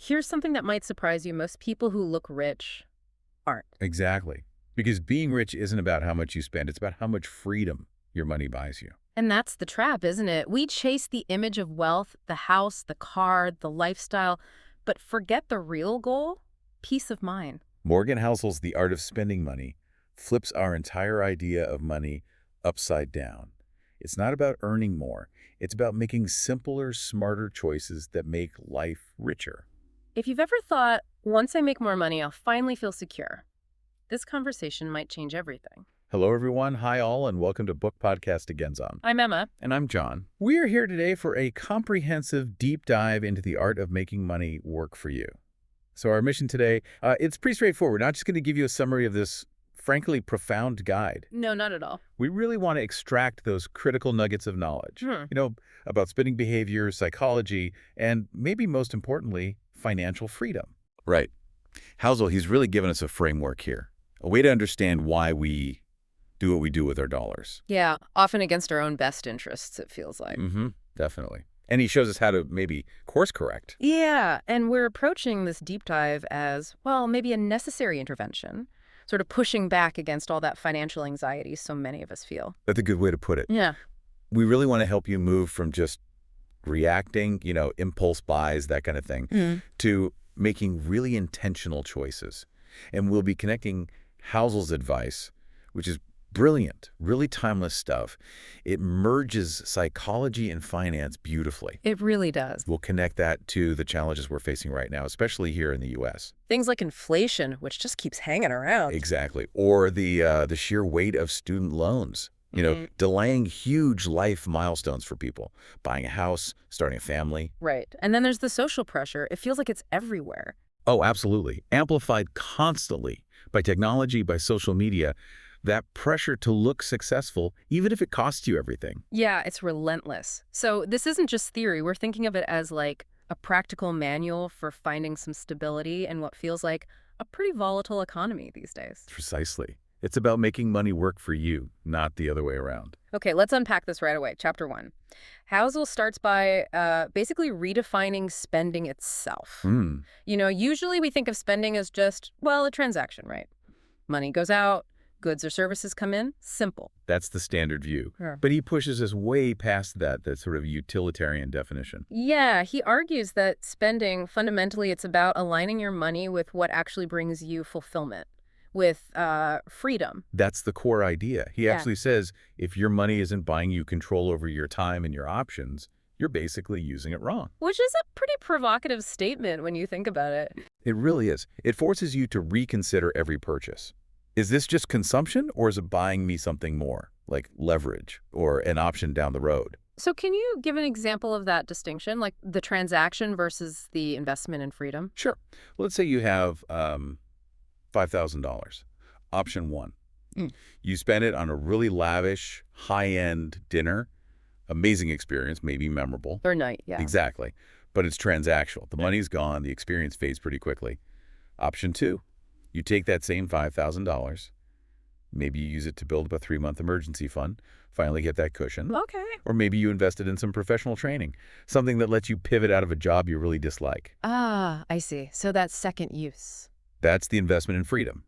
Here's something that might surprise you. Most people who look rich aren't. Exactly. Because being rich isn't about how much you spend. It's about how much freedom your money buys you. And that's the trap, isn't it? We chase the image of wealth, the house, the car, the lifestyle, but forget the real goal, peace of mind. Morgan Housel's The Art of Spending Money flips our entire idea of money upside down. It's not about earning more. It's about making simpler, smarter choices that make life richer. If you've ever thought, once I make more money, I'll finally feel secure, this conversation might change everything. Hello, everyone. Hi, all, and welcome to Book Podcast Again. I'm Emma. And I'm John. We are here today for a comprehensive deep dive into the art of making money work for you. So our mission today, it's pretty straightforward. We're not just going to give you a summary of this, frankly, profound guide. No, not at all. We really want to extract those critical nuggets of knowledge, about spending behavior, psychology, and maybe most importantly, financial freedom. Right. Housel, he's really given us a framework here, a way to understand why we do what we do with our dollars. Yeah, often against our own best interests, it feels like. Definitely. And he shows us how to maybe course correct. Yeah, and we're approaching this deep dive as, well, maybe a necessary intervention, sort of pushing back against all that financial anxiety so many of us feel. That's a good way to put it. Yeah. We really want to help you move from just reacting, impulse buys, that kind of thing, to making really intentional choices. And we'll be connecting Housel's advice, which is brilliant, really timeless stuff. It merges psychology and finance beautifully. It really does. We'll connect that to the challenges we're facing right now, especially here in the U.S. Things like inflation, which just keeps hanging around. Exactly. Or the sheer weight of student loans, delaying huge life milestones for people, buying a house, starting a family. Right. And then there's the social pressure. It feels like it's everywhere. Oh, absolutely. Amplified constantly by technology, by social media. That pressure to look successful, even if it costs you everything. Yeah, it's relentless. So this isn't just theory. We're thinking of it as like a practical manual for finding some stability in what feels like a pretty volatile economy these days. Precisely. It's about making money work for you, not the other way around. Okay, let's unpack this right away. Chapter 1. Housel starts by basically redefining spending itself. Usually we think of spending as just, well, a transaction, right? Money goes out. Goods or services come in, simple. That's the standard view. Sure. But he pushes us way past that sort of utilitarian definition. Yeah, he argues that spending, fundamentally, it's about aligning your money with what actually brings you fulfillment, with freedom. That's the core idea. He actually says if your money isn't buying you control over your time and your options, you're basically using it wrong. Which is a pretty provocative statement when you think about it. It really is. It forces you to reconsider every purchase. Is this just consumption, or is it buying me something more, like leverage or an option down the road? So can you give an example of that distinction, like the transaction versus the investment in freedom? Sure. Let's say you have $5,000. Option 1. You spend it on a really lavish, high-end dinner, amazing experience, maybe memorable. Or night, yeah. Exactly. But it's transactional. The money's gone. The experience fades pretty quickly. Option 2. You take that same $5,000, maybe you use it to build up a 3-month emergency fund, finally get that cushion. Okay. Or maybe you invested in some professional training, something that lets you pivot out of a job you really dislike. Ah, I see. So that's second use. That's the investment in freedom.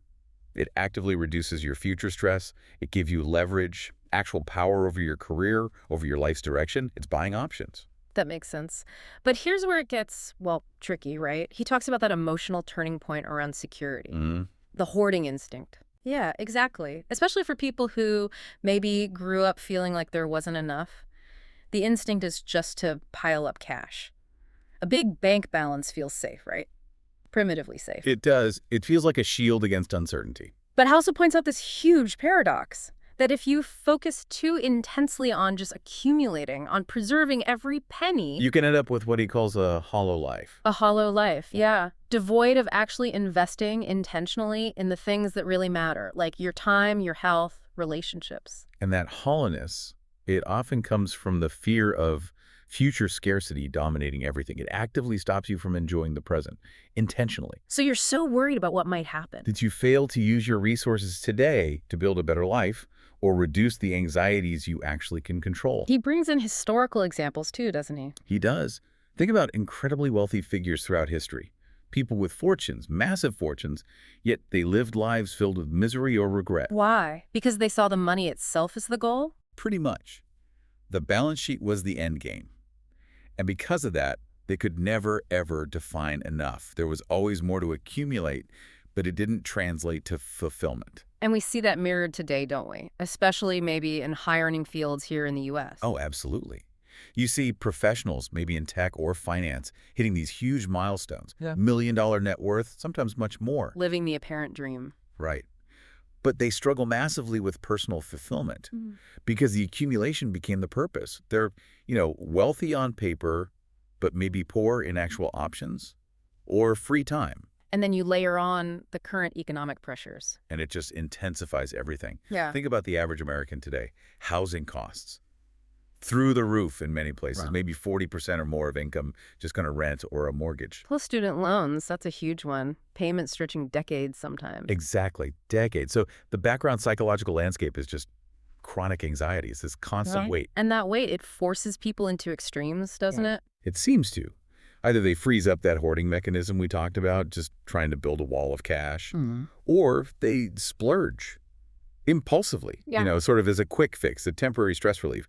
It actively reduces your future stress. It gives you leverage, actual power over your career, over your life's direction. It's buying options. That makes sense. But here's where it gets, well, tricky, right? He talks about that emotional turning point around security, the hoarding instinct. Yeah, exactly. Especially for people who maybe grew up feeling like there wasn't enough. The instinct is just to pile up cash. A big bank balance feels safe, right? Primitively safe. It does. It feels like a shield against uncertainty. But Housel points out this huge paradox. That if you focus too intensely on just accumulating, on preserving every penny... You can end up with what he calls a hollow life. A hollow life, yeah. Devoid of actually investing intentionally in the things that really matter, like your time, your health, relationships. And that hollowness, it often comes from the fear of future scarcity dominating everything. It actively stops you from enjoying the present, intentionally. So you're so worried about what might happen. That you fail to use your resources today to build a better life, or reduce the anxieties you actually can control. He brings in historical examples too, doesn't he? He does. Think about incredibly wealthy figures throughout history. people with fortunes, massive fortunes, yet they lived lives filled with misery or regret. Why? Because they saw the money itself as the goal? Pretty much. The balance sheet was the end game. And because of that, they could never, ever define enough. There was always more to accumulate, but it didn't translate to fulfillment. And we see that mirrored today, don't we? Especially maybe in high-earning fields here in the U.S. Oh, absolutely. You see professionals, maybe in tech or finance, hitting these huge milestones. Yeah. $1 million net worth, sometimes much more. Living the apparent dream. Right. But they struggle massively with personal fulfillment because the accumulation became the purpose. They're, wealthy on paper, but maybe poor in actual options or free time. And then you layer on the current economic pressures. And it just intensifies everything. Yeah. Think about the average American today. Housing costs. Through the roof in many places. Wow. Maybe 40% or more of income just going to rent or a mortgage. Plus student loans, that's a huge one. Payments stretching decades sometimes. Exactly, decades. So the background psychological landscape is just chronic anxiety. It's this constant weight. And that weight, it forces people into extremes, doesn't it? It seems to. Either they freeze up that hoarding mechanism we talked about, just trying to build a wall of cash, or they splurge impulsively, sort of as a quick fix, a temporary stress relief.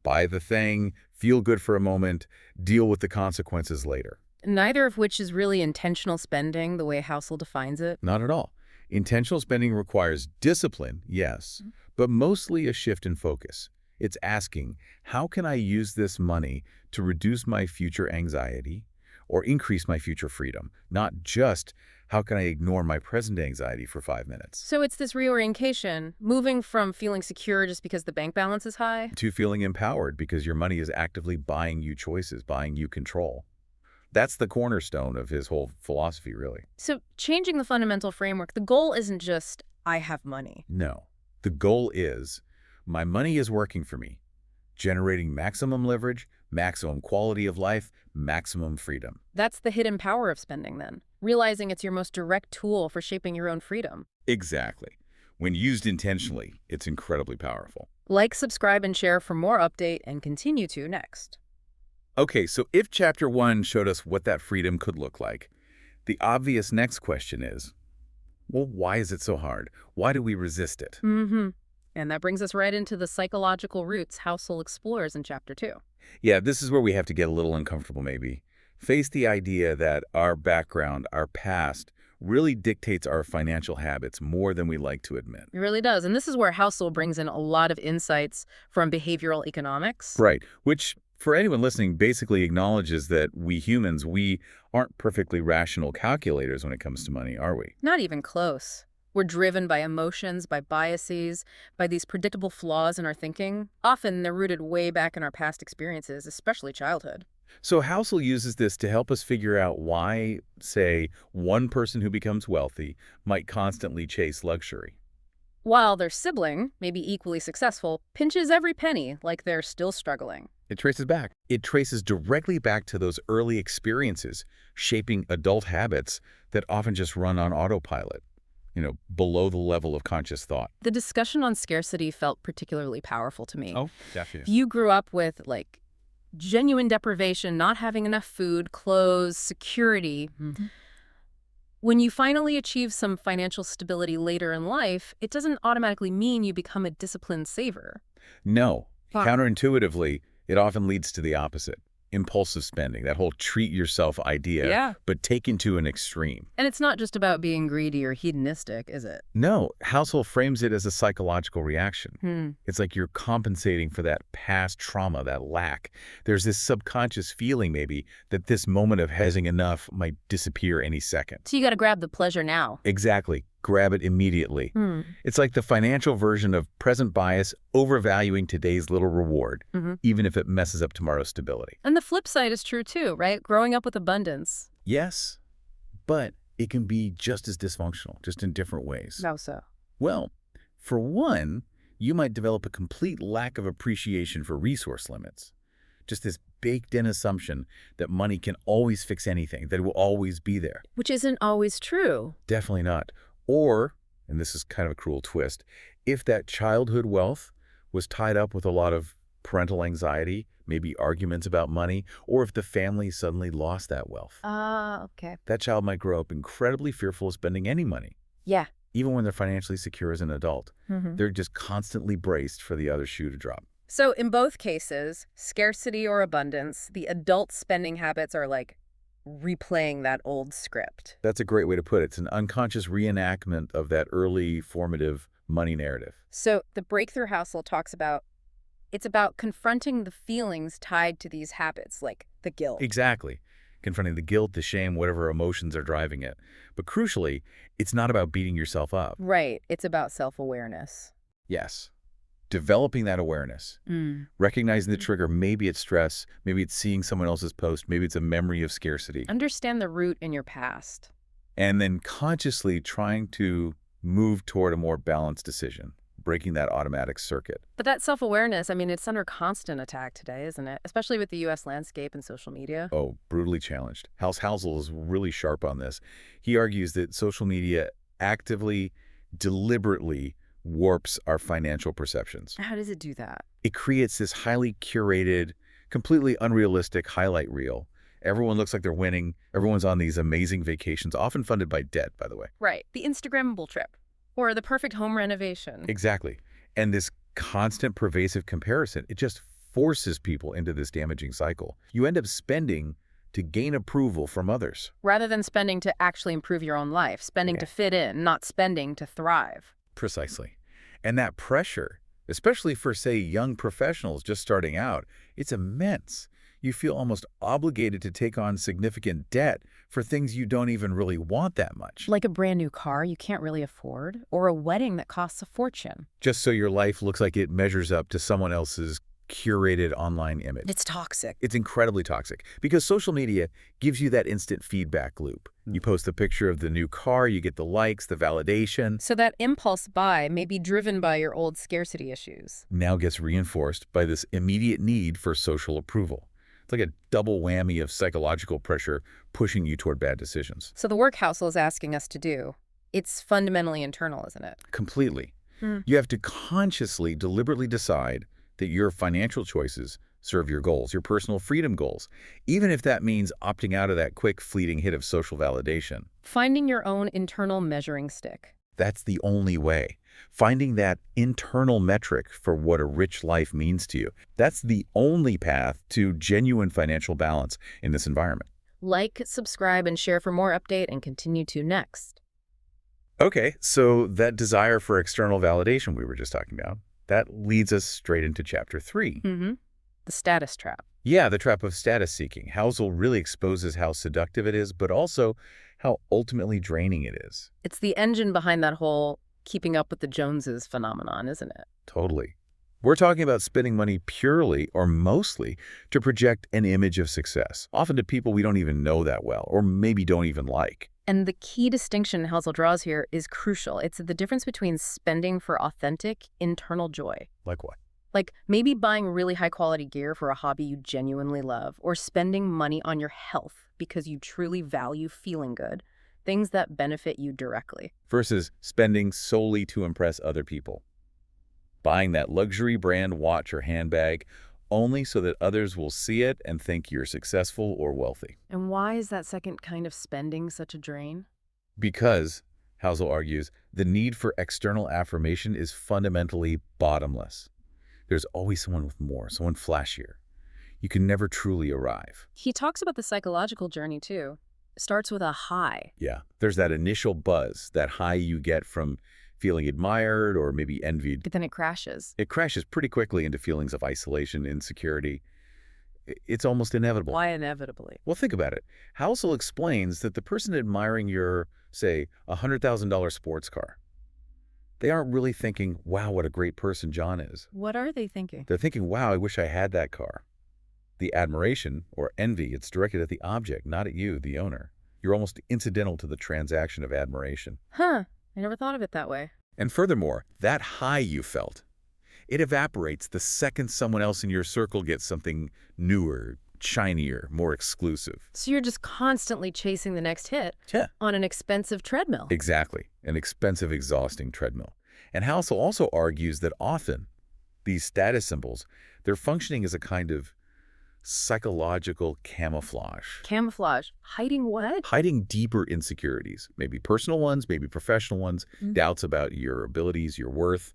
Buy the thing, feel good for a moment, deal with the consequences later. Neither of which is really intentional spending the way Housel defines it. Not at all. Intentional spending requires discipline, yes, but mostly a shift in focus. It's asking, how can I use this money to reduce my future anxiety or increase my future freedom? Not just, how can I ignore my present anxiety for 5 minutes? So it's this reorientation, moving from feeling secure just because the bank balance is high to feeling empowered because your money is actively buying you choices, buying you control. That's the cornerstone of his whole philosophy, really. So changing the fundamental framework, the goal isn't just, I have money. No. The goal is, my money is working for me, generating maximum leverage, maximum quality of life, maximum freedom. That's the hidden power of spending, then. Realizing it's your most direct tool for shaping your own freedom. Exactly. When used intentionally, it's incredibly powerful. Like, subscribe, and share for more update, and continue to next. Okay, so if Chapter 1 showed us what that freedom could look like, the obvious next question is, well, why is it so hard? Why do we resist it? And that brings us right into the psychological roots Housel explores in Chapter 2. Yeah, this is where we have to get a little uncomfortable, maybe. Face the idea that our background, our past, really dictates our financial habits more than we like to admit. It really does. And this is where Housel brings in a lot of insights from behavioral economics. Right, which, for anyone listening, basically acknowledges that we humans, we aren't perfectly rational calculators when it comes to money, are we? Not even close. We're driven by emotions, by biases, by these predictable flaws in our thinking. Often they're rooted way back in our past experiences, especially childhood. So Housel uses this to help us figure out why, say, one person who becomes wealthy might constantly chase luxury, while their sibling, maybe equally successful, pinches every penny like they're still struggling. It traces back. It traces directly back to those early experiences, shaping adult habits that often just run on autopilot, below the level of conscious thought. The discussion on scarcity felt particularly powerful to me. Oh, definitely. If you grew up with, genuine deprivation, not having enough food, clothes, security, when you finally achieve some financial stability later in life, it doesn't automatically mean you become a disciplined saver. No. Counterintuitively, it often leads to the opposite. Impulsive spending, that whole treat yourself idea, but taken to an extreme. And it's not just about being greedy or hedonistic, is it? No, Housel frames it as a psychological reaction. It's like you're compensating for that past trauma, that lack. There's this subconscious feeling, maybe, that this moment of having enough might disappear any second. So you got to grab the pleasure now. Exactly. Grab it immediately. It's like the financial version of present bias overvaluing today's little reward, even if it messes up tomorrow's stability. And the flip side is true too, right? Growing up with abundance. Yes, but it can be just as dysfunctional, just in different ways. How so? Well, for one, you might develop a complete lack of appreciation for resource limits. Just this baked-in assumption that money can always fix anything, that it will always be there. Which isn't always true. Definitely not. Or, and this is kind of a cruel twist, if that childhood wealth was tied up with a lot of parental anxiety, maybe arguments about money, or if the family suddenly lost that wealth. Ah, okay. That child might grow up incredibly fearful of spending any money, Yeah. even when they're financially secure as an adult. Mm-hmm. They're just constantly braced for the other shoe to drop. So in both cases, scarcity or abundance, the adult spending habits are like replaying that old script. That's a great way to put it. It's an unconscious reenactment of that early formative money narrative. So the Breakthrough Housel talks about it's about confronting the feelings tied to these habits, like the guilt. Exactly. Confronting the guilt, the shame, whatever emotions are driving it. But crucially, it's not about beating yourself up. Right. It's about self-awareness. Yes. Developing that awareness. Recognizing the trigger. Maybe it's stress. Maybe it's seeing someone else's post. Maybe it's a memory of scarcity. Understand the root in your past. And then consciously trying to move toward a more balanced decision, breaking that automatic circuit. But that self-awareness, I mean, it's under constant attack today, isn't it? Especially with the U.S. landscape and social media. Oh, brutally challenged. Housel is really sharp on this. He argues that social media actively, deliberately warps our financial perceptions. How does it do that? It creates this highly curated, completely unrealistic highlight reel. Everyone looks like they're winning. Everyone's on these amazing vacations, often funded by debt, by the way. Right. The Instagrammable trip. Or the perfect home renovation. Exactly. And this constant pervasive comparison, it just forces people into this damaging cycle. You end up spending to gain approval from others. Rather than spending to actually improve your own life, spending to fit in, not spending to thrive. Precisely. And that pressure, especially for, say, young professionals just starting out, it's immense. You feel almost obligated to take on significant debt for things you don't even really want that much. Like a brand new car you can't really afford, or a wedding that costs a fortune. Just so your life looks like it measures up to someone else's curated online image. It's toxic. It's incredibly toxic because social media gives you that instant feedback loop. You post a picture of the new car, you get the likes, the validation. So that impulse buy may be driven by your old scarcity issues. Now gets reinforced by this immediate need for social approval. It's like a double whammy of psychological pressure pushing you toward bad decisions. So the work Housel is asking us to do, it's fundamentally internal, isn't it? Completely. You have to consciously, deliberately decide that your financial choices serve your goals, your personal freedom goals, even if that means opting out of that quick, fleeting hit of social validation. Finding your own internal measuring stick. That's the only way. Finding that internal metric for what a rich life means to you. That's the only path to genuine financial balance in this environment. Like, subscribe, and share for more update, and continue to next. Okay, so that desire for external validation we were just talking about, that leads us straight into Chapter 3. The status trap. Yeah, the trap of status seeking. Housel really exposes how seductive it is, but also how ultimately draining it is. It's the engine behind that whole keeping up with the Joneses phenomenon, isn't it? Totally. We're talking about spending money purely or mostly to project an image of success, often to people we don't even know that well, or maybe don't even like. And the key distinction Housel draws here is crucial. It's the difference between spending for authentic, internal joy. Like what? Like maybe buying really high-quality gear for a hobby you genuinely love, or spending money on your health because you truly value feeling good, things that benefit you directly. Versus spending solely to impress other people. Buying that luxury brand watch or handbag only so that others will see it and think you're successful or wealthy. And why is that second kind of spending such a drain? Because, Housel argues, the need for external affirmation is fundamentally bottomless. There's always someone with more, someone flashier. You can never truly arrive. He talks about the psychological journey, too. It starts with a high. Yeah, there's that initial buzz, that high you get from feeling admired or maybe envied. But then it crashes. It crashes pretty quickly into feelings of isolation, insecurity. It's almost inevitable. Why inevitably? Well, think about it. Housel explains that the person admiring your, say, $100,000 sports car, they aren't really thinking, wow, what a great person John is. What are they thinking? They're thinking, wow, I wish I had that car. The admiration or envy, it's directed at the object, not at you, the owner. You're almost incidental to the transaction of admiration. Huh. I never thought of it that way. And furthermore, that high you felt, it evaporates the second someone else in your circle gets something newer, shinier, more exclusive. So you're just constantly chasing the next hit on an expensive treadmill. Exactly. An expensive, exhausting treadmill. And Housel also argues that often these status symbols, they're functioning as a kind of Psychological camouflage. Camouflage. Hiding what? Hiding deeper insecurities, maybe personal ones, maybe professional ones, doubts about your abilities, your worth,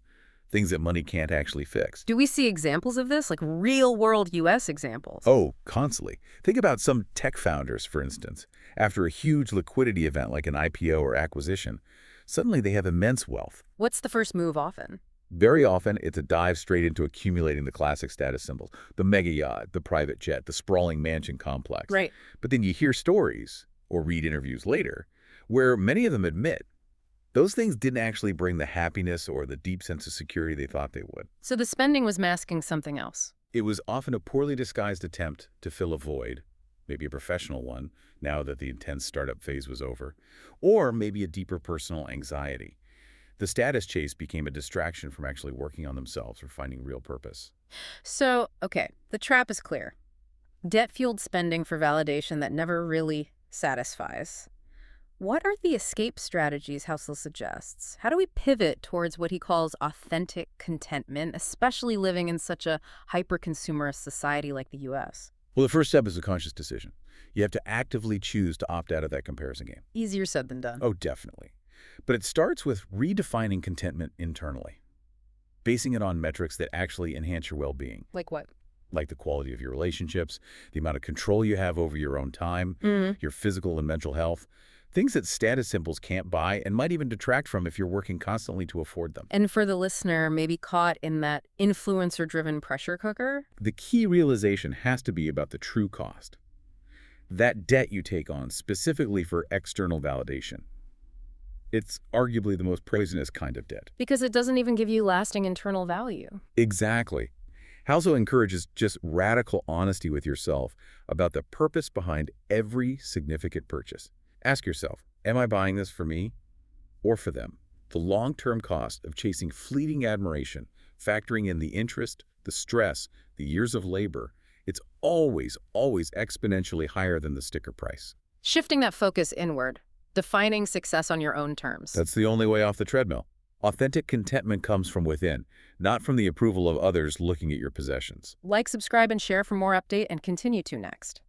things that money can't actually fix. Do we see examples of this, like real-world U.S. examples? Oh, constantly. Think about some tech founders, for instance. After a huge liquidity event like an IPO or acquisition, suddenly they have immense wealth. What's the first move often? Very often, it's a dive straight into accumulating the classic status symbols, the mega yacht, the private jet, the sprawling mansion complex. Right. But then you hear stories, or read interviews later, where many of them admit those things didn't actually bring the happiness or the deep sense of security they thought they would. So the spending was masking something else. It was often a poorly disguised attempt to fill a void, maybe a professional one, now that the intense startup phase was over, or maybe a deeper personal anxiety. The status chase became a distraction from actually working on themselves or finding real purpose. So, okay, the trap is clear. Debt-fueled spending for validation that never really satisfies. What are the escape strategies Housel suggests? How do we pivot towards what he calls authentic contentment, especially living in such a hyper-consumerist society like the U.S.? Well, the first step is a conscious decision. You have to actively choose to opt out of that comparison game. Easier said than done. Oh, definitely. But it starts with redefining contentment internally, basing it on metrics that actually enhance your well-being. Like what? Like the quality of your relationships, the amount of control you have over your own time, your physical and mental health, things that status symbols can't buy and might even detract from if you're working constantly to afford them. And for the listener, maybe caught in that influencer-driven pressure cooker? The key realization has to be about the true cost. That debt you take on specifically for external validation. It's arguably the most poisonous kind of debt. Because it doesn't even give you lasting internal value. Exactly. Housel encourages just radical honesty with yourself about the purpose behind every significant purchase. Ask yourself, am I buying this for me or for them? The long-term cost of chasing fleeting admiration, factoring in the interest, the stress, the years of labor, it's always exponentially higher than the sticker price. Shifting that focus inward. Defining success on your own terms. That's the only way off the treadmill. Authentic contentment comes from within, not from the approval of others looking at your possessions. Like, subscribe, and share for more update, and continue to next.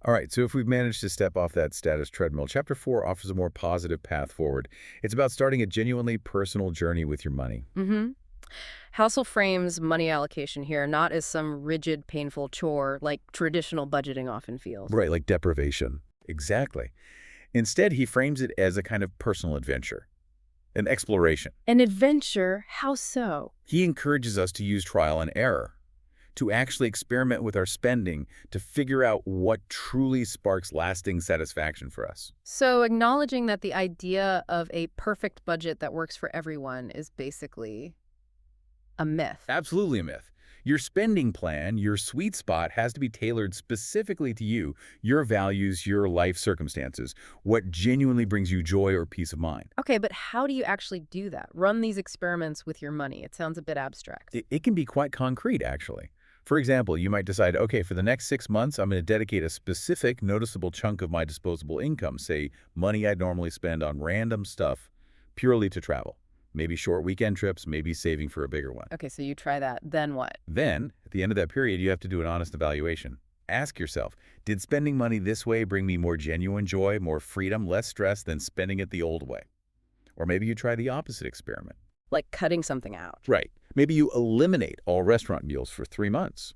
All right, so if we've managed to step off that status treadmill, Chapter 4 offers a more positive path forward. It's about starting a genuinely personal journey with your money. Housel frames money allocation here not as some rigid, painful chore like traditional budgeting often feels. Right, like deprivation. Exactly. Instead, he frames it as a kind of personal adventure, an exploration. An adventure? How so? He encourages us to use trial and error, to actually experiment with our spending, to figure out what truly sparks lasting satisfaction for us. So acknowledging that the idea of a perfect budget that works for everyone is basically a myth. Absolutely a myth. Your spending plan, your sweet spot, has to be tailored specifically to you, your values, your life circumstances, what genuinely brings you joy or peace of mind. Okay, but how do you actually do that? Run these experiments with your money. It sounds a bit abstract. It can be quite concrete, actually. For example, you might decide, okay, for the next 6 months, I'm going to dedicate a specific, noticeable chunk of my disposable income, say money I'd normally spend on random stuff, purely to travel. Maybe short weekend trips, maybe saving for a bigger one. Okay, so you try that. Then what? Then, at the end of that period, you have to do an honest evaluation. Ask yourself, did spending money this way bring me more genuine joy, more freedom, less stress than spending it the old way? Or maybe you try the opposite experiment. Like cutting something out. Right. Maybe you eliminate all restaurant meals for 3 months.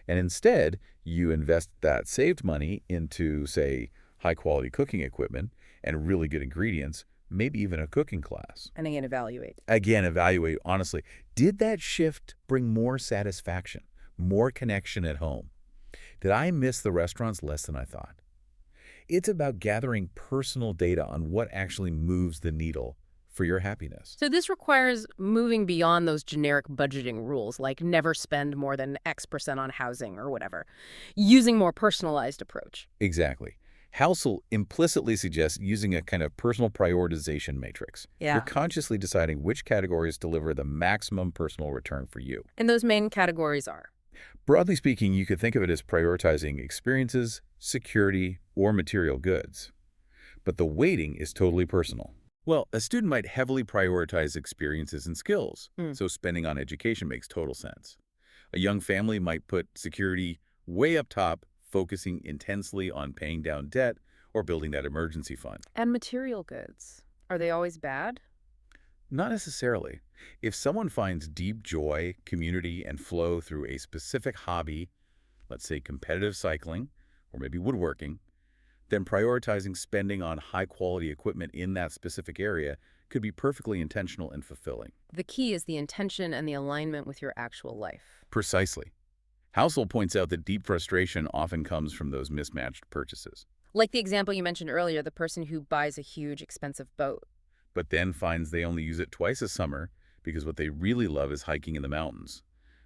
And instead, you invest that saved money into, say, high-quality cooking equipment and really good ingredients, maybe even a cooking class. And again, evaluate. Again, evaluate honestly. Did that shift bring more satisfaction, more connection at home? Did I miss the restaurants less than I thought? It's about gathering personal data on what actually moves the needle for your happiness. So this requires moving beyond those generic budgeting rules, like never spend more than X% on housing or whatever, using more personalized approach. Exactly. Housel implicitly suggests using a kind of personal prioritization matrix. Yeah. You're consciously deciding which categories deliver the maximum personal return for you. And those main categories are? Broadly speaking, you could think of it as prioritizing experiences, security, or material goods. But the weighting is totally personal. Well, a student might heavily prioritize experiences and skills, so spending on education makes total sense. A young family might put security way up top, focusing intensely on paying down debt or building that emergency fund. And material goods. Are they always bad? Not necessarily. If someone finds deep joy, community, and flow through a specific hobby, let's say competitive cycling or maybe woodworking, then prioritizing spending on high-quality equipment in that specific area could be perfectly intentional and fulfilling. The key is the intention and the alignment with your actual life. Precisely. Housel points out that deep frustration often comes from those mismatched purchases, Like the example you mentioned earlier, the person who buys a huge, expensive boat. but then finds they only use it twice a summer because what they really love is hiking in the mountains.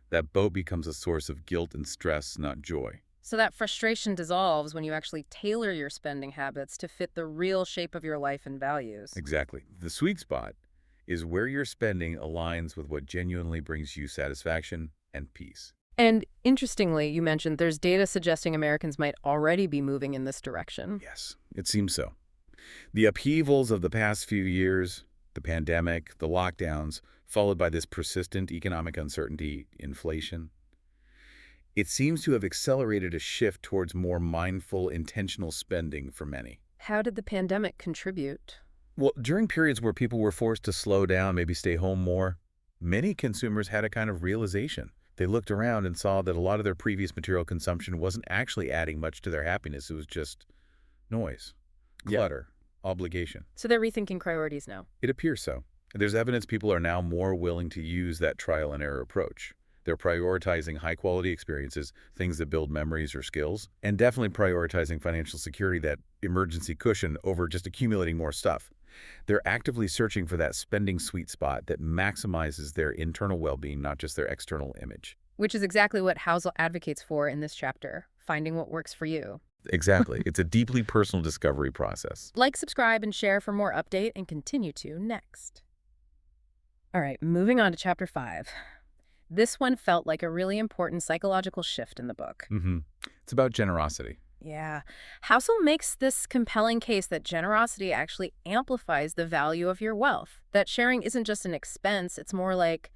That boat becomes a source of guilt and stress, not joy. So that frustration dissolves when you actually tailor your spending habits to fit the real shape of your life and values. Exactly. The sweet spot is where your spending aligns with what genuinely brings you satisfaction and peace. And interestingly, you mentioned there's data suggesting Americans might already be moving in this direction. Yes, it seems so. The upheavals of the past few years, the pandemic, the lockdowns, followed by this persistent economic uncertainty, inflation, it seems to have accelerated a shift towards more mindful, intentional spending for many. How did the pandemic contribute? Well, during periods where people were forced to slow down, maybe stay home more, many consumers had a kind of realization. They looked around and saw that a lot of their previous material consumption wasn't actually adding much to their happiness. It was just noise, clutter, obligation. So they're rethinking priorities now. It appears so. There's evidence people are now more willing to use that trial and error approach. They're prioritizing high-quality experiences, things that build memories or skills, and definitely prioritizing financial security, that emergency cushion, over just accumulating more stuff. They're actively searching for that spending sweet spot that maximizes their internal well-being, not just their external image. Which is exactly what Housel advocates for in this chapter, finding what works for you. Exactly. It's a deeply personal discovery process. Like, subscribe, and share for more update, and continue to next. All right, moving on to chapter 5. This one felt like a really important psychological shift in the book. It's about generosity. Yeah. Housel makes this compelling case that generosity actually amplifies the value of your wealth, that sharing isn't just an expense, it's more like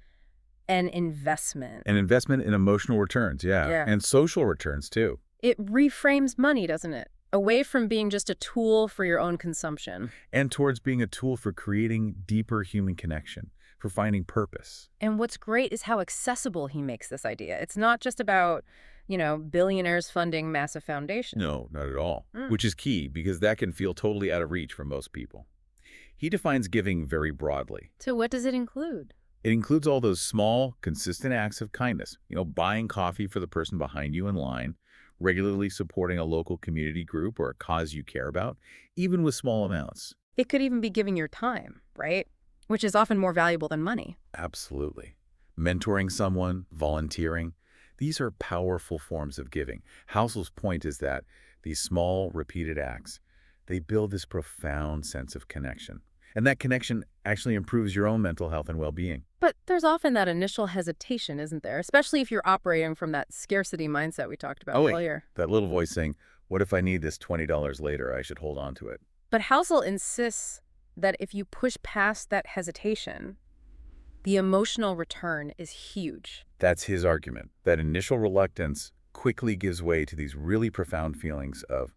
an investment. An investment in emotional returns, yeah. And social returns, too. It reframes money, doesn't it? Away from being just a tool for your own consumption. And towards being a tool for creating deeper human connection, for finding purpose. And what's great is how accessible he makes this idea. It's not just about, billionaires funding massive foundations. No, not at all. Which is key, because that can feel totally out of reach for most people. He defines giving very broadly. So what does it include? It includes all those small, consistent acts of kindness. Buying coffee for the person behind you in line, regularly supporting a local community group or a cause you care about, even with small amounts. It could even be giving your time, right? Which is often more valuable than money. Absolutely. Mentoring someone, volunteering, these are powerful forms of giving. Housel's point is that these small, repeated acts, they build this profound sense of connection. And that connection actually improves your own mental health and well-being. But there's often that initial hesitation, isn't there? Especially if you're operating from that scarcity mindset we talked about earlier. That little voice saying, what if I need this $20 later? I should hold on to it. But Housel insists that if you push past that hesitation, the emotional return is huge. That's his argument. That initial reluctance quickly gives way to these really profound feelings of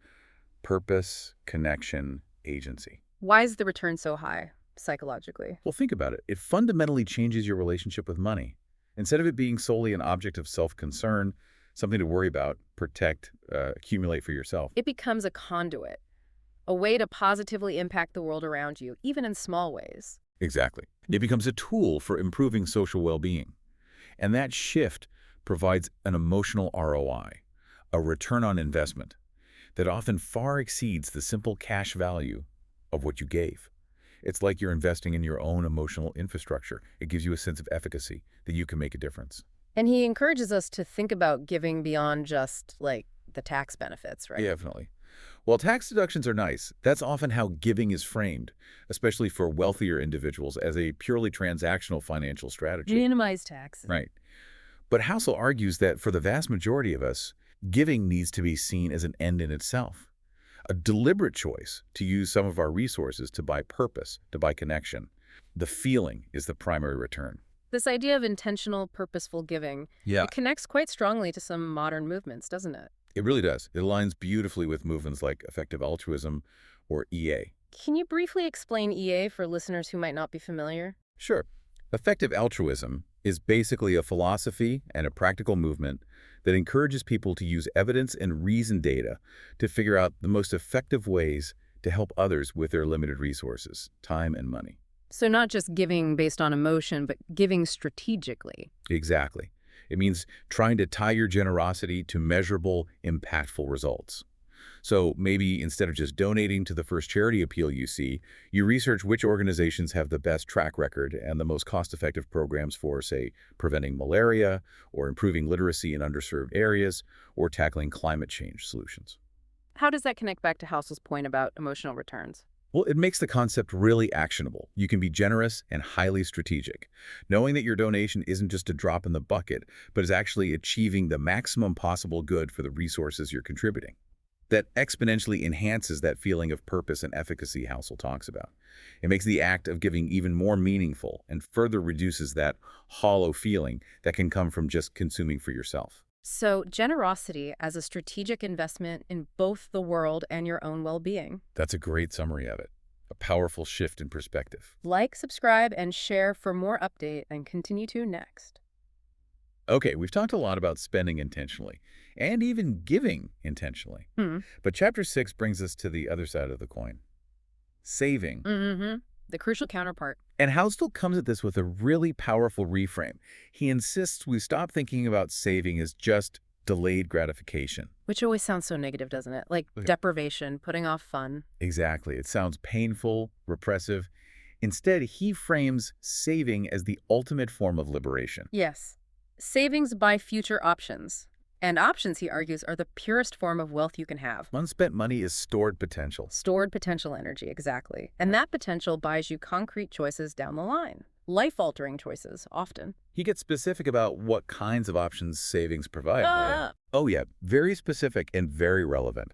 purpose, connection, agency. Why is the return so high, psychologically? Well, think about it. It fundamentally changes your relationship with money. Instead of it being solely an object of self-concern, something to worry about, protect, accumulate for yourself, it becomes a conduit, a way to positively impact the world around you, even in small ways. Exactly. It becomes a tool for improving social well-being. And that shift provides an emotional ROI, a return on investment, that often far exceeds the simple cash value of what you gave. It's like you're investing in your own emotional infrastructure. It gives you a sense of efficacy that you can make a difference. And he encourages us to think about giving beyond just, like, the tax benefits, right? Yeah, definitely. While tax deductions are nice, that's often how giving is framed, especially for wealthier individuals, as a purely transactional financial strategy. Minimize taxes. Right. But Housel argues that for the vast majority of us, giving needs to be seen as an end in itself, a deliberate choice to use some of our resources to buy purpose, to buy connection. The feeling is the primary return. This idea of intentional, purposeful giving, Yeah, it connects quite strongly to some modern movements, doesn't it? it really does. It aligns beautifully with movements like effective altruism or EA. Can you briefly explain EA for listeners who might not be familiar? Sure. Effective altruism is basically a philosophy and a practical movement that encourages people to use evidence and reason data to figure out the most effective ways to help others with their limited resources, time and money. So not just giving based on emotion, but giving strategically. Exactly. It means trying to tie your generosity to measurable, impactful results. So maybe instead of just donating to the first charity appeal you see, you research which organizations have the best track record and the most cost-effective programs for, say, preventing malaria, or improving literacy in underserved areas, or tackling climate change solutions. How does that connect back to Housel's point about emotional returns? Well, it makes the concept really actionable. You can be generous and highly strategic, knowing that your donation isn't just a drop in the bucket, but is actually achieving the maximum possible good for the resources you're contributing. That exponentially enhances that feeling of purpose and efficacy Housel talks about. It makes the act of giving even more meaningful and further reduces that hollow feeling that can come from just consuming for yourself. So generosity as a strategic investment in both the world and your own well-being. That's a great summary of it. A powerful shift in perspective. Like, subscribe, and share for more update, and continue to next. Okay, we've talked a lot about spending intentionally and even giving intentionally. Hmm. But Chapter 6 brings us to the other side of the coin. Saving. Mm-hmm. The crucial counterpart. And Housel comes at this with a really powerful reframe. He insists we stop thinking about saving as just delayed gratification. Which always sounds so negative, doesn't it? Like Okay. deprivation, putting off fun. Exactly. It sounds painful, repressive. Instead, he frames saving as the ultimate form of liberation. Yes. Savings buy future options. And options, he argues, are the purest form of wealth you can have. Unspent money is stored potential. Stored potential energy, exactly. And that potential buys you concrete choices down the line. Life-altering choices, often. He gets specific about what kinds of options savings provide. Ah. Oh yeah, very specific and very relevant.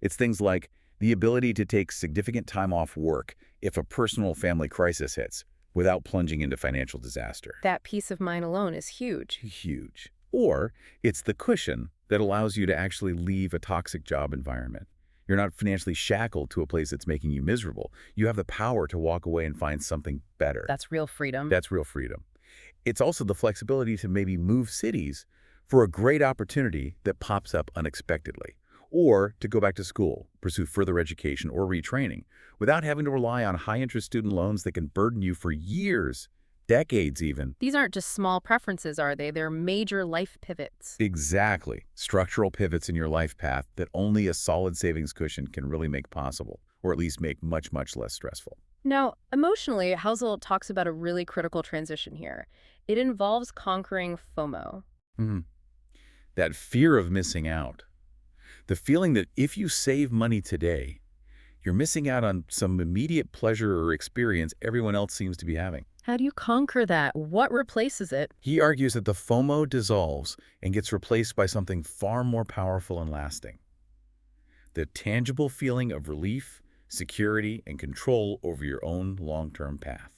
It's things like the ability to take significant time off work if a personal family crisis hits without plunging into financial disaster. That peace of mind alone is huge. Huge. Or it's the cushion that allows you to actually leave a toxic job environment. You're not financially shackled to a place that's making you miserable. You have the power to walk away and find something better. That's real freedom. That's real freedom. It's also the flexibility to maybe move cities for a great opportunity that pops up unexpectedly, or to go back to school, pursue further education or retraining without having to rely on high-interest student loans that can burden you for years, decades even. These aren't just small preferences, are they? They're major life pivots. Exactly. Structural pivots in your life path that only a solid savings cushion can really make possible, or at least make much, much less stressful. Now, emotionally, Housel talks about a really critical transition here. It involves conquering FOMO. That fear of missing out. The feeling that if you save money today, you're missing out on some immediate pleasure or experience everyone else seems to be having. How do you conquer that? What replaces it? He argues that the FOMO dissolves and gets replaced by something far more powerful and lasting. The tangible feeling of relief, security, and control over your own long-term path.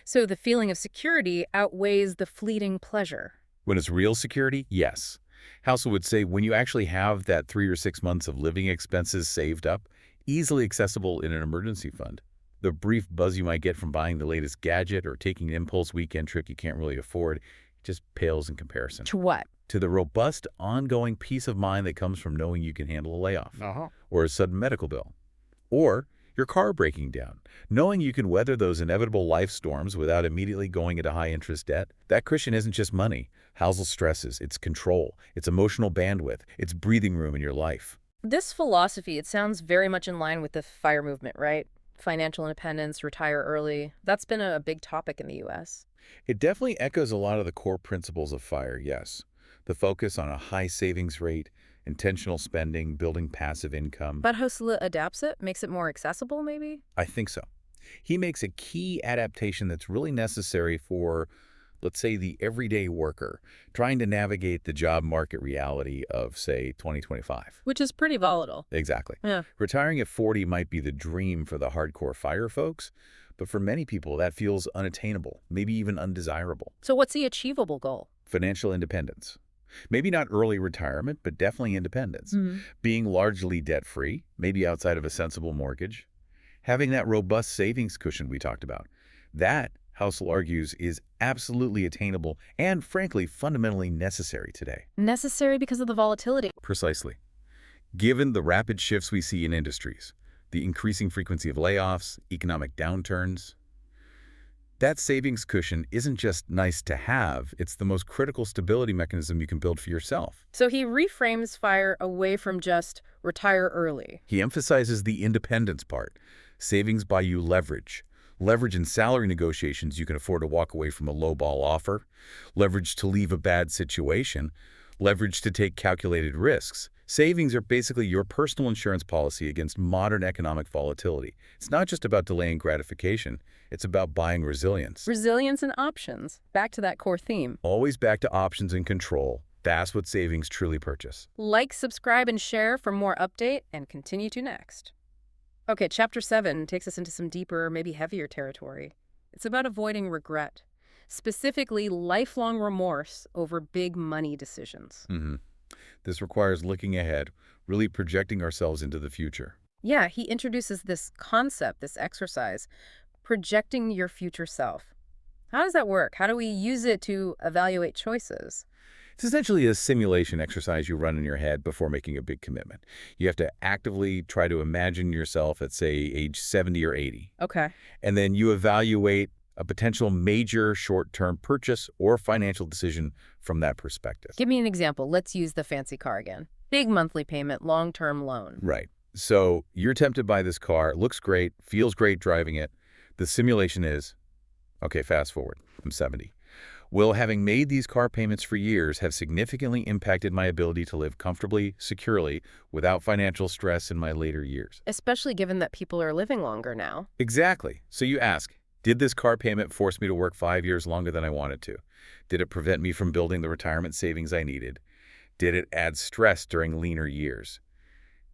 So the feeling of security outweighs the fleeting pleasure. When it's real security, yes. Housel would say when you actually have that 3 or 6 months of living expenses saved up, easily accessible in an emergency fund, the brief buzz you might get from buying the latest gadget or taking an impulse weekend trip you can't really afford just pales in comparison. To what? To the robust, ongoing peace of mind that comes from knowing you can handle a layoff, or a sudden medical bill, or your car breaking down, knowing you can weather those inevitable life storms without immediately going into high-interest debt. That cushion isn't just money. Housel stresses it's control, it's emotional bandwidth, it's breathing room in your life. This philosophy, it sounds very much in line with the FIRE movement, right? Financial independence, retire early. That's been a big topic in the U.S. It definitely echoes a lot of the core principles of FIRE, yes. The focus on a high savings rate, intentional spending, building passive income. But Housel adapts it, makes it more accessible, maybe? I think so. He makes a key adaptation that's really necessary for let's say the everyday worker, trying to navigate the job market reality of, say, 2025. Which is pretty volatile. Exactly. Yeah. Retiring at 40 might be the dream for the hardcore fire folks, but for many people that feels unattainable, maybe even undesirable. So what's the achievable goal? Financial independence. Maybe not early retirement, but definitely independence. Being largely debt-free, maybe outside of a sensible mortgage. Having that robust savings cushion we talked about. That, Housel argues, is absolutely attainable and, frankly, fundamentally necessary today. Necessary because of the volatility. Precisely. Given the rapid shifts we see in industries, the increasing frequency of layoffs, economic downturns, that savings cushion isn't just nice to have, it's the most critical stability mechanism you can build for yourself. So he reframes FIRE away from just retire early. He emphasizes the independence part. Savings buy you leverage. Leverage in salary negotiations, you can afford to walk away from a lowball offer. Leverage to leave a bad situation. Leverage to take calculated risks. Savings are basically your personal insurance policy against modern economic volatility. It's not just about delaying gratification. It's about buying resilience. Resilience and options. Back to that core theme. Always back to options and control. That's what savings truly purchase. Like, subscribe, and share for more update, and continue to next. Okay, Chapter 7 takes us into some deeper, maybe heavier territory. It's about avoiding regret, specifically lifelong remorse over big money decisions. This requires looking ahead, really projecting ourselves into the future. Yeah, he introduces this concept, this exercise, projecting your future self. How does that work? How do we use it to evaluate choices? It's essentially a simulation exercise you run in your head before making a big commitment. You have to actively try to imagine yourself at, say, age 70 or 80. Okay. And then you evaluate a potential major short-term purchase or financial decision from that perspective. Give me an example. Let's use the fancy car again. Big monthly payment, long-term loan. Right. So you're tempted by this car, looks great, feels great driving it. The simulation is, okay, fast forward, I'm 70. Will having made these car payments for years have significantly impacted my ability to live comfortably, securely, without financial stress in my later years? Especially given that people are living longer now. Exactly. So you ask, did this car payment force me to work 5 years longer than I wanted to? Did it prevent me from building the retirement savings I needed? Did it add stress during leaner years?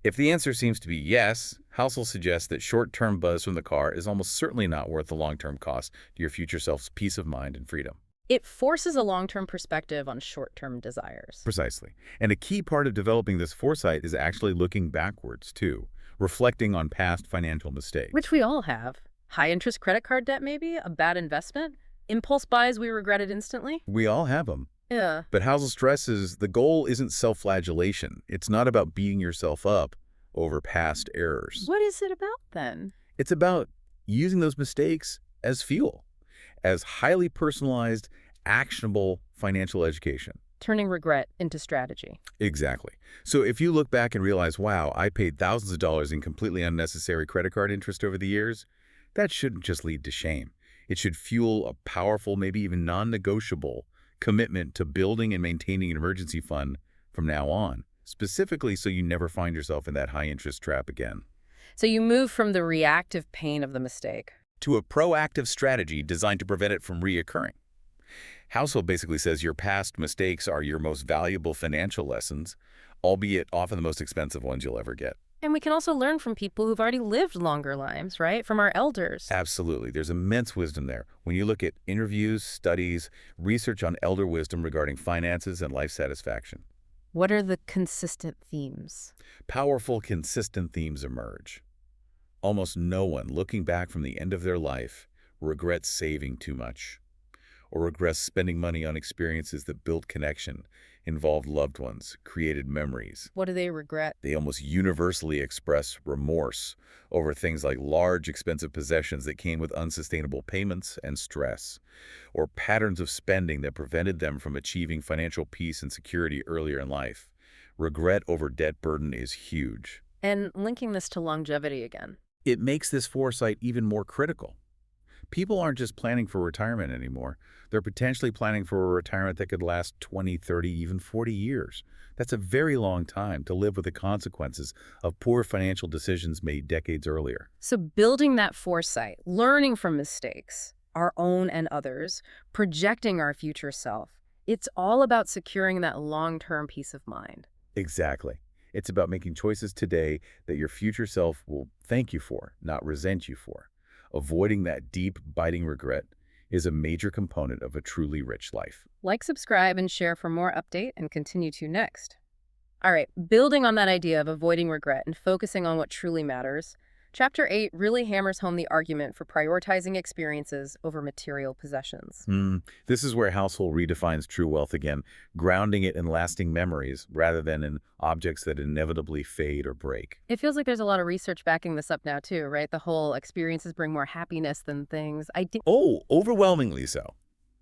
If the answer seems to be yes, Housel suggests that short-term buzz from the car is almost certainly not worth the long-term cost to your future self's peace of mind and freedom. It forces a long-term perspective on short-term desires. Precisely. And a key part of developing this foresight is actually looking backwards, too, reflecting on past financial mistakes. Which we all have. High-interest credit card debt, maybe? A bad investment? Impulse buys we regretted instantly? We all have them. Yeah. But Housel stresses the goal isn't self-flagellation. It's not about beating yourself up over past errors. What is it about, then? It's about using those mistakes as fuel, as highly personalized, actionable financial education. Turning regret into strategy. Exactly. So if you look back and realize, wow, I paid thousands of dollars in completely unnecessary credit card interest over the years, that shouldn't just lead to shame. It should fuel a powerful, maybe even non-negotiable commitment to building and maintaining an emergency fund from now on, specifically so you never find yourself in that high-interest trap again. So you move from the reactive pain of the mistake to a proactive strategy designed to prevent it from reoccurring. Housel basically says your past mistakes are your most valuable financial lessons, albeit often the most expensive ones you'll ever get. And we can also learn from people who've already lived longer lives, right? From our elders. Absolutely. There's immense wisdom there. When you look at interviews, studies, research on elder wisdom regarding finances and life satisfaction. What are the consistent themes? Powerful, consistent themes emerge. Almost no one looking back from the end of their life regrets saving too much or regrets spending money on experiences that built connection, involved loved ones, created memories. What do they regret? They almost universally express remorse over things like large, expensive possessions that came with unsustainable payments and stress, or patterns of spending that prevented them from achieving financial peace and security earlier in life. Regret over debt burden is huge. And linking this to longevity again. It makes this foresight even more critical. People aren't just planning for retirement anymore. They're potentially planning for a retirement that could last 20, 30, even 40 years. That's a very long time to live with the consequences of poor financial decisions made decades earlier. So building that foresight, learning from mistakes, our own and others, projecting our future self. It's all about securing that long-term peace of mind. Exactly. It's about making choices today that your future self will thank you for, not resent you for. Avoiding that deep, biting regret is a major component of a truly rich life. Like, subscribe, and share for more update, and continue to next. All right, building on that idea of avoiding regret and focusing on what truly matters, Chapter 8 really hammers home the argument for prioritizing experiences over material possessions. This is where Housel redefines true wealth again, grounding it in lasting memories rather than in objects that inevitably fade or break. It feels like there's a lot of research backing this up now too, right? The whole experiences bring more happiness than things. Oh, overwhelmingly so.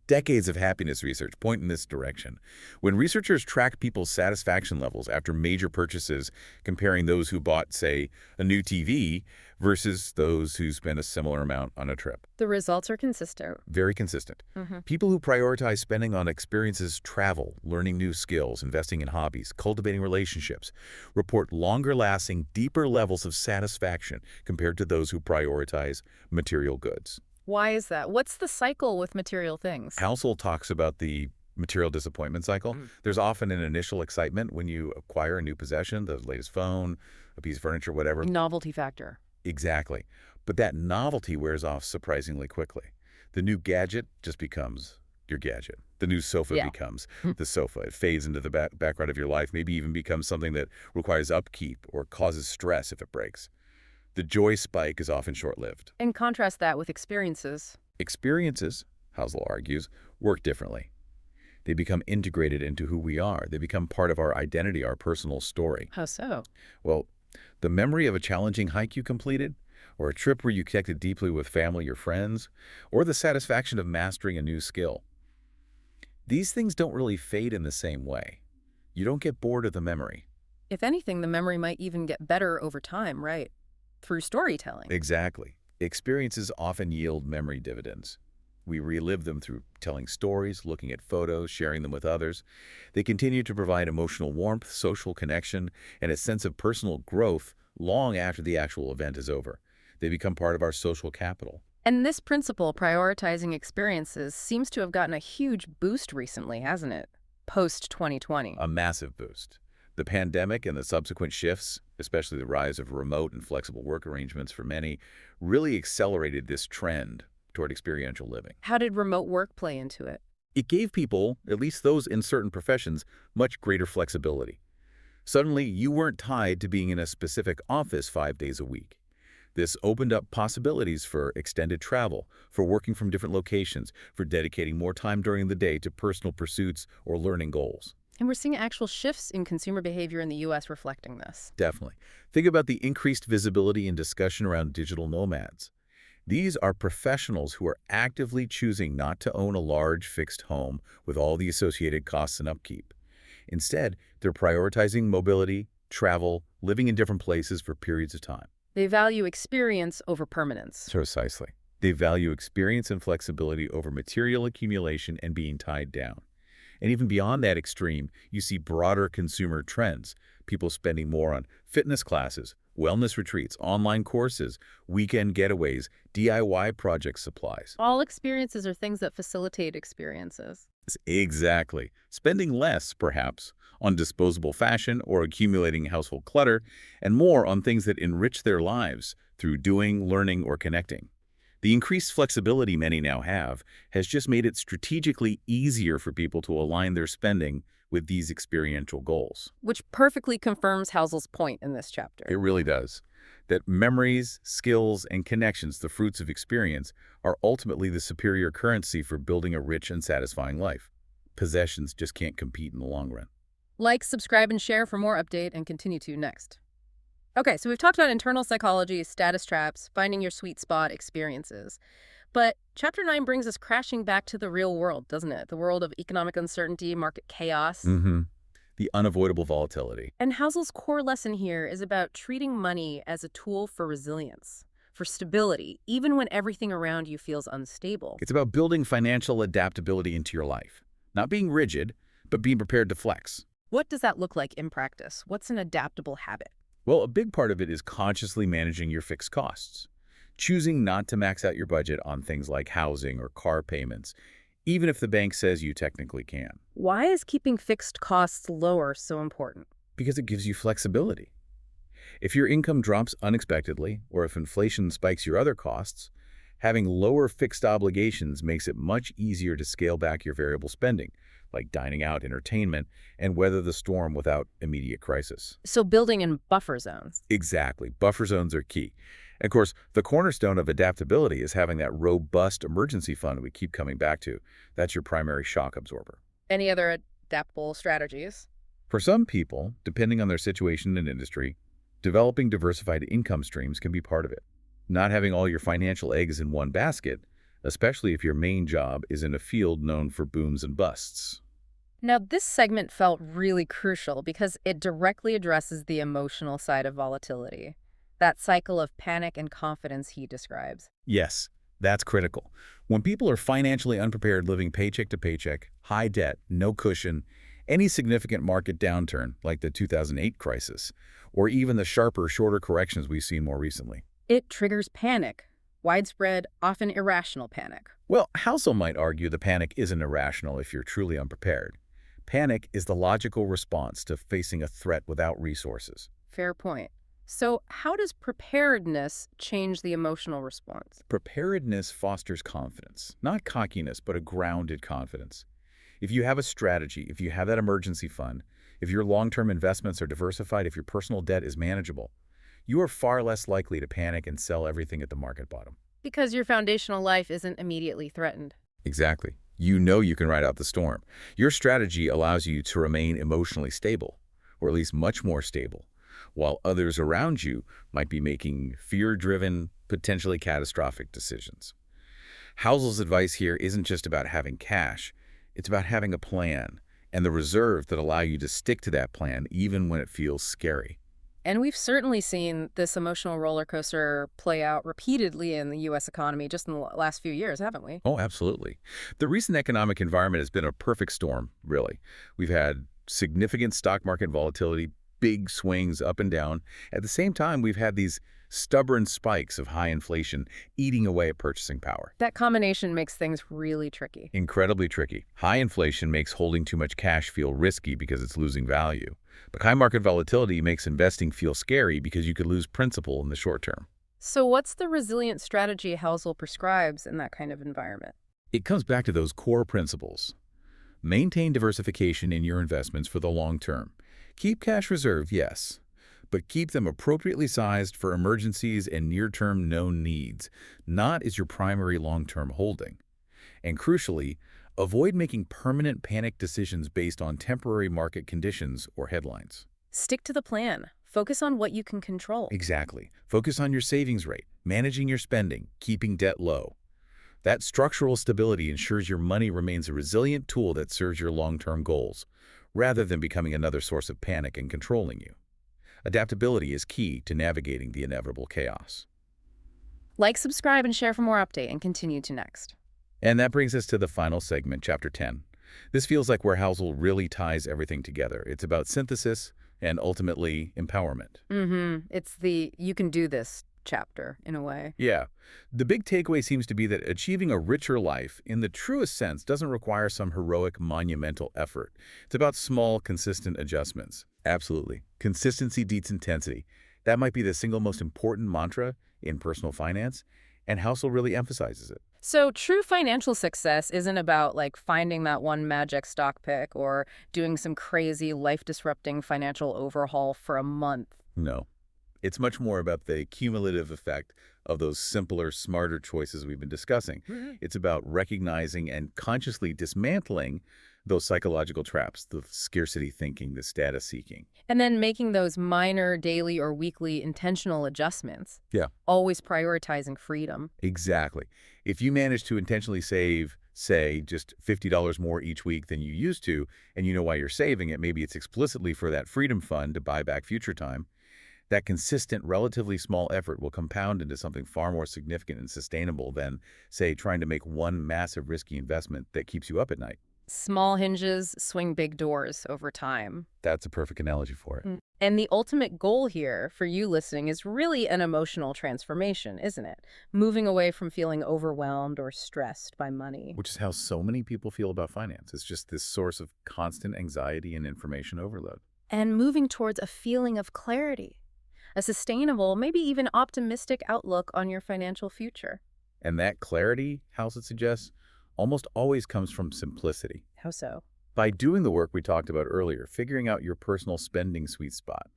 Decades of happiness research point in this direction. When researchers track people's satisfaction levels after major purchases, comparing those who bought, say, a new TV versus those who spent a similar amount on a trip. The results are consistent. Very consistent. People who prioritize spending on experiences, travel, learning new skills, investing in hobbies, cultivating relationships, report longer-lasting, deeper levels of satisfaction compared to those who prioritize material goods. Why is that? What's the cycle with material things? Housel talks about the material disappointment cycle. There's often an initial excitement when you acquire a new possession, the latest phone, a piece of furniture, whatever. Novelty factor. Exactly. But that novelty wears off surprisingly quickly. The new gadget just becomes your gadget. The new sofa becomes the sofa. It fades into the background of your life, maybe even becomes something that requires upkeep or causes stress if it breaks. The joy spike is often short-lived. And contrast that with experiences. Experiences, Housel argues, work differently. They become integrated into who we are. They become part of our identity, our personal story. How so? Well, the memory of a challenging hike you completed, or a trip where you connected deeply with family or friends, or the satisfaction of mastering a new skill. These things don't really fade in the same way. You don't get bored of the memory. If anything, the memory might even get better over time, right? Through storytelling. Exactly. Experiences often yield memory dividends. We relive them through telling stories, looking at photos, sharing them with others. They continue to provide emotional warmth, social connection, and a sense of personal growth long after the actual event is over. They become part of our social capital. And this principle, prioritizing experiences, seems to have gotten a huge boost recently, hasn't it? Post-2020. A massive boost. The pandemic and the subsequent shifts, especially the rise of remote and flexible work arrangements for many, really accelerated this trend toward experiential living. How did remote work play into it? It gave people, at least those in certain professions, much greater flexibility. Suddenly, you weren't tied to being in a specific office 5 days a week. This opened up possibilities for extended travel, for working from different locations, for dedicating more time during the day to personal pursuits or learning goals. And we're seeing actual shifts in consumer behavior in the U.S. reflecting this. Definitely. Think about the increased visibility and discussion around digital nomads. These are professionals who are actively choosing not to own a large fixed home with all the associated costs and upkeep. Instead, they're prioritizing mobility, travel, living in different places for periods of time. They value experience over permanence. Precisely. They value experience and flexibility over material accumulation and being tied down. And even beyond that extreme, you see broader consumer trends, people spending more on fitness classes, wellness retreats, online courses, weekend getaways, DIY project supplies. All experiences are things that facilitate experiences. Exactly. Spending less, perhaps, on disposable fashion or accumulating household clutter, and more on things that enrich their lives through doing, learning, or connecting. The increased flexibility many now have has just made it strategically easier for people to align their spending with these experiential goals. Which perfectly confirms Housel's point in this chapter. It really does. That memories, skills, and connections, the fruits of experience, are ultimately the superior currency for building a rich and satisfying life. Possessions just can't compete in the long run. Like, subscribe, and share for more update, and continue to next. Okay, so we've talked about internal psychology, status traps, finding your sweet spot, experiences. But Chapter 9 brings us crashing back to the real world, doesn't it? The world of economic uncertainty, market chaos. The unavoidable volatility. And Housel's core lesson here is about treating money as a tool for resilience, for stability, even when everything around you feels unstable. It's about building financial adaptability into your life. Not being rigid, but being prepared to flex. What does that look like in practice? What's an adaptable habit? Well, a big part of it is consciously managing your fixed costs. choosing not to max out your budget on things like housing or car payments, even if the bank says you technically can, Why is keeping fixed costs lower so important? because it gives you flexibility. If your income drops unexpectedly, or if inflation spikes your other costs, having lower fixed obligations makes it much easier to scale back your variable spending, like dining out, entertainment, and weather the storm without immediate crisis. So building in buffer zones. Exactly. Buffer zones are key. And of course, the cornerstone of adaptability is having that robust emergency fund we keep coming back to. That's your primary shock absorber. Any other adaptable strategies? For some people, depending on their situation and industry, developing diversified income streams can be part of it. Not having all your financial eggs in one basket, especially if your main job is in a field known for booms and busts. Now, this segment felt really crucial because it directly addresses the emotional side of volatility, that cycle of panic and confidence he describes. Yes, that's critical. When people are financially unprepared, living paycheck to paycheck, high debt, no cushion, any significant market downturn, like the 2008 crisis, or even the sharper, shorter corrections we've seen more recently. It triggers panic, widespread, often irrational panic. Well, Housel might argue the panic isn't irrational if you're truly unprepared. Panic is the logical response to facing a threat without resources. Fair point. So how does preparedness change the emotional response? Preparedness fosters confidence, not cockiness, but a grounded confidence. If you have a strategy, if you have that emergency fund, if your long-term investments are diversified, if your personal debt is manageable, you are far less likely to panic and sell everything at the market bottom. Because your foundational life isn't immediately threatened. Exactly. You know you can ride out the storm. Your strategy allows you to remain emotionally stable, or at least much more stable, while others around you might be making fear-driven, potentially catastrophic decisions. Housel's advice here isn't just about having cash. It's about having a plan and the reserve that allow you to stick to that plan even when it feels scary. And we've certainly seen this emotional roller coaster play out repeatedly in the U.S. economy just in the last few years, haven't we? Oh, absolutely. The recent economic environment has been a perfect storm, really. We've had significant stock market volatility, big swings up and down. At the same time, we've had these stubborn spikes of high inflation eating away at purchasing power. That combination makes things really tricky. Incredibly tricky. High inflation makes holding too much cash feel risky because it's losing value. But high market volatility makes investing feel scary because you could lose principal in the short term. So what's the resilient strategy Housel prescribes in that kind of environment? It comes back to those core principles. Maintain diversification in your investments for the long term. Keep cash reserve, yes, but keep them appropriately sized for emergencies and near-term known needs, not as your primary long-term holding. And crucially, avoid making permanent panic decisions based on temporary market conditions or headlines. Stick to the plan. Focus on what you can control. Exactly. Focus on your savings rate, managing your spending, keeping debt low. That structural stability ensures your money remains a resilient tool that serves your long-term goals, rather than becoming another source of panic and controlling you. Adaptability is key to navigating the inevitable chaos. Like, subscribe, and share for more update, and continue to next. And that brings us to the final segment, Chapter 10. This feels like where Housel really ties everything together. It's about synthesis and ultimately empowerment. It's the you can do this chapter, in a way. Yeah. The big takeaway seems to be that achieving a richer life, in the truest sense, doesn't require some heroic, monumental effort. It's about small, consistent adjustments. Absolutely. Consistency beats intensity. That might be the single most important mantra in personal finance, and Housel really emphasizes it. So true financial success isn't about like finding that one magic stock pick or doing some crazy life-disrupting financial overhaul for a month. No. It's much more about the cumulative effect of those simpler, smarter choices we've been discussing. It's about recognizing and consciously dismantling those psychological traps, the scarcity thinking, the status seeking. And then making those minor daily or weekly intentional adjustments. Yeah. Always prioritizing freedom. Exactly. If you manage to intentionally save, say, just $50 more each week than you used to, and you know why you're saving it, maybe it's explicitly for that freedom fund to buy back future time, that consistent, relatively small effort will compound into something far more significant and sustainable than, say, trying to make one massive risky investment that keeps you up at night. Small hinges swing big doors over time. That's a perfect analogy for it. And the ultimate goal here for you listening is really an emotional transformation, isn't it? Moving away from feeling overwhelmed or stressed by money. Which is how so many people feel about finance. It's just this source of constant anxiety and information overload. And moving towards a feeling of clarity, a sustainable, maybe even optimistic outlook on your financial future. And that clarity, Housel suggests, almost always comes from simplicity. How so? By doing the work we talked about earlier, figuring out your personal spending sweet spot,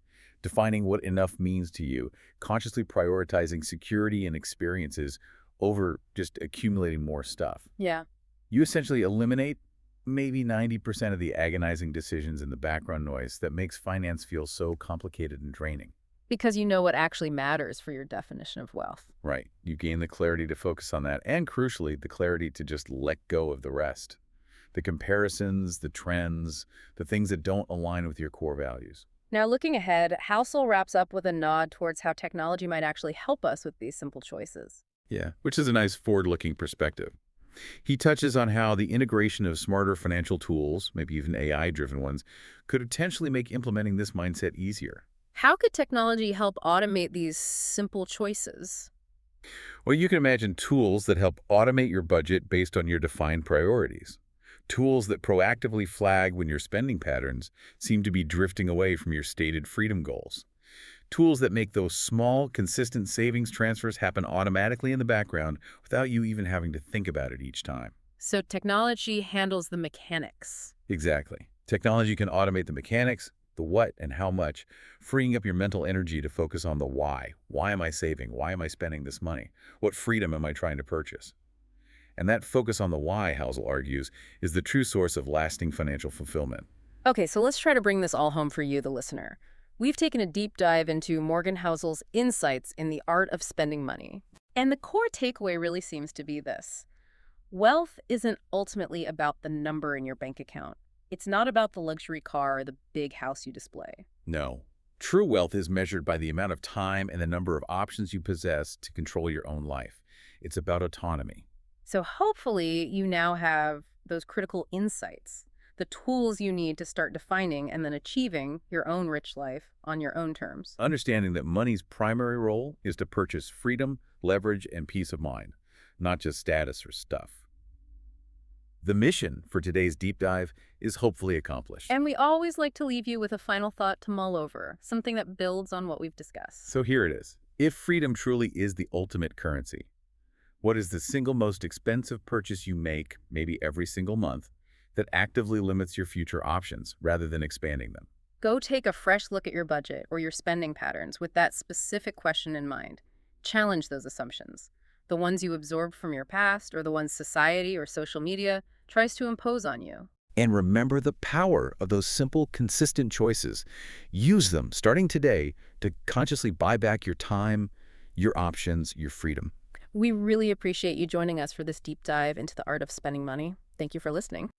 defining what enough means to you, consciously prioritizing security and experiences over just accumulating more stuff. Yeah. You essentially eliminate maybe 90% of the agonizing decisions and the background noise that makes finance feel so complicated and draining. Because you know what actually matters for your definition of wealth. Right. You gain the clarity to focus on that, and crucially, the clarity to just let go of the rest. The comparisons, the trends, the things that don't align with your core values. Now, looking ahead, Housel wraps up with a nod towards how technology might actually help us with these simple choices. Yeah, which is a nice forward-looking perspective. He touches on how the integration of smarter financial tools, maybe even AI-driven ones, could potentially make implementing this mindset easier. How could technology help automate these simple choices? Well, you can imagine tools that help automate your budget based on your defined priorities. Tools that proactively flag when your spending patterns seem to be drifting away from your stated freedom goals. Tools that make those small, consistent savings transfers happen automatically in the background without you even having to think about it each time. So technology handles the mechanics. Exactly. Technology can automate the mechanics, the what and how much, freeing up your mental energy to focus on the why. Why am I saving? Why am I spending this money? What freedom am I trying to purchase? And that focus on the why, Housel argues, is the true source of lasting financial fulfillment. Okay, so let's try to bring this all home for you, the listener. We've taken a deep dive into Morgan Housel's insights in the art of spending money. And the core takeaway really seems to be this. Wealth isn't ultimately about the number in your bank account. It's not about the luxury car or the big house you display. No. True wealth is measured by the amount of time and the number of options you possess to control your own life. It's about autonomy. So hopefully you now have those critical insights, the tools you need to start defining and then achieving your own rich life on your own terms. Understanding that money's primary role is to purchase freedom, leverage, and peace of mind, not just status or stuff. The mission for today's deep dive is hopefully accomplished. And we always like to leave you with a final thought to mull over, something that builds on what we've discussed. So here it is. If freedom truly is the ultimate currency, what is the single most expensive purchase you make, maybe every single month, that actively limits your future options rather than expanding them? Go take a fresh look at your budget or your spending patterns with that specific question in mind. Challenge those assumptions. The ones you absorbed from your past or the ones society or social media tries to impose on you. And remember the power of those simple, consistent choices. Use them, starting today, to consciously buy back your time, your options, your freedom. We really appreciate you joining us for this deep dive into the art of spending money. Thank you for listening.